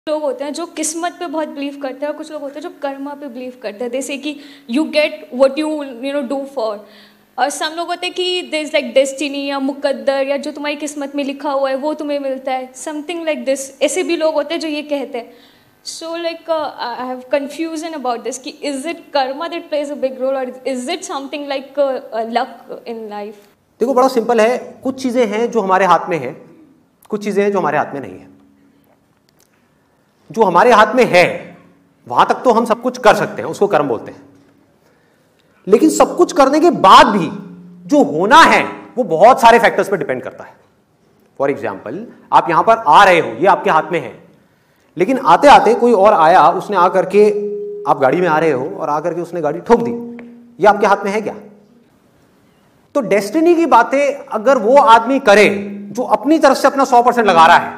लोग होते हैं जो किस्मत पे बहुत बिलीव करते हैं और कुछ लोग होते हैं जो कर्मा पे बिलीव करते हैं, जैसे कि you get what you do for. और सम लोग होते हैं कि देयर इज लाइक डेस्टिनी या मुकद्दर या जो तुम्हारी किस्मत में लिखा हुआ है वो तुम्हें मिलता है, समथिंग लाइक दिस। ऐसे भी लोग होते हैं जो ये कहते हैं। So like I have confusion about this कि is it karma that plays a big role और is it something like luck in life? देखो बड़ा सिंपल है, कुछ चीजें हैं जो हमारे हाथ में है, कुछ चीजें हैं जो हमारे हाथ में नहीं है। जो हमारे हाथ में है वहां तक तो हम सब कुछ कर सकते हैं, उसको कर्म बोलते हैं। लेकिन सब कुछ करने के बाद भी जो होना है वो बहुत सारे फैक्टर्स पर डिपेंड करता है। फॉर एग्जाम्पल, आप यहां पर आ रहे हो, ये आपके हाथ में है, लेकिन आते आते कोई और आया, उसने आकर के, आप गाड़ी में आ रहे हो और आकर के उसने गाड़ी ठोक दी, ये आपके हाथ में है क्या? तो डेस्टिनी की बातें अगर वो आदमी करे जो अपनी तरफ से अपना 100% लगा रहा है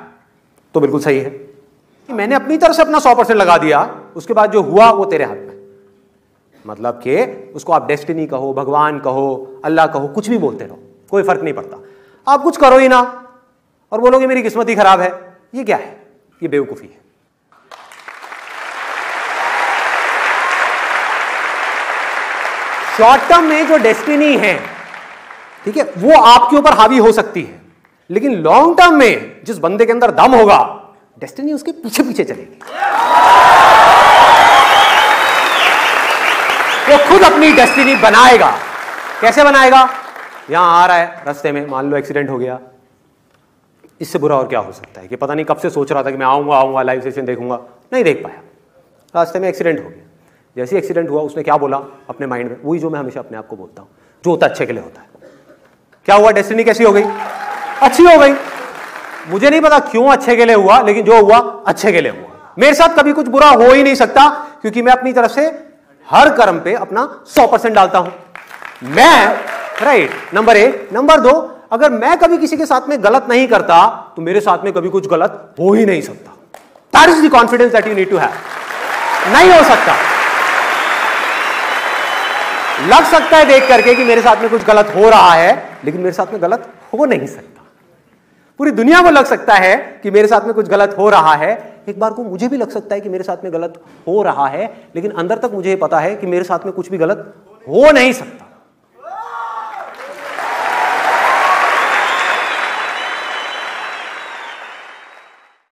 तो बिल्कुल सही है कि मैंने अपनी तरफ से अपना 100% लगा दिया, उसके बाद जो हुआ वो तेरे हाथ में। मतलब कि उसको आप डेस्टिनी कहो, भगवान कहो, अल्लाह कहो, कुछ भी बोलते रहो, कोई फर्क नहीं पड़ता। आप कुछ करो ही ना और बोलोगे मेरी किस्मत ही खराब है, ये क्या है? ये बेवकूफी है। शॉर्ट टर्म में जो डेस्टिनी है, ठीक है, वो आपके ऊपर हावी हो सकती है, लेकिन लॉन्ग टर्म में जिस बंदे के अंदर दम होगा, डेस्टिनी उसके पीछे पीछे चलेगी। वो खुद अपनी डेस्टिनी बनाएगा। कैसे बनाएगा? यहां आ रहा है, रास्ते में मान लो एक्सीडेंट हो गया, इससे बुरा और क्या हो सकता है कि पता नहीं कब से सोच रहा था कि मैं आऊंगा लाइव सेशन देखूंगा, नहीं देख पाया, रास्ते में एक्सीडेंट हो गया। जैसे ही एक्सीडेंट हुआ उसने क्या बोला अपने माइंड में, वही जो मैं हमेशा अपने आप को बोलता हूं, जो होता अच्छे के लिए होता है। क्या हुआ? डेस्टिनी कैसी हो गई? अच्छी हो गई। मुझे नहीं पता क्यों अच्छे के लिए हुआ, लेकिन जो हुआ अच्छे के लिए हुआ। मेरे साथ कभी कुछ बुरा हो ही नहीं सकता, क्योंकि मैं अपनी तरफ से हर कर्म पे अपना 100% डालता हूं। मैं राइट, नंबर 1। नंबर 2, अगर मैं कभी किसी के साथ में गलत नहीं करता तो मेरे साथ में कभी कुछ गलत हो ही नहीं सकता। That is the confidence that you need to have. नहीं हो सकता। लग सकता है देख करके कि मेरे साथ में कुछ गलत हो रहा है, लेकिन मेरे साथ में गलत हो नहीं सकता। पूरी दुनिया को लग सकता है कि मेरे साथ में कुछ गलत हो रहा है, एक बार को मुझे भी लग सकता है कि मेरे साथ में गलत हो रहा है, लेकिन अंदर तक मुझे पता है कि मेरे साथ में कुछ भी गलत हो नहीं सकता।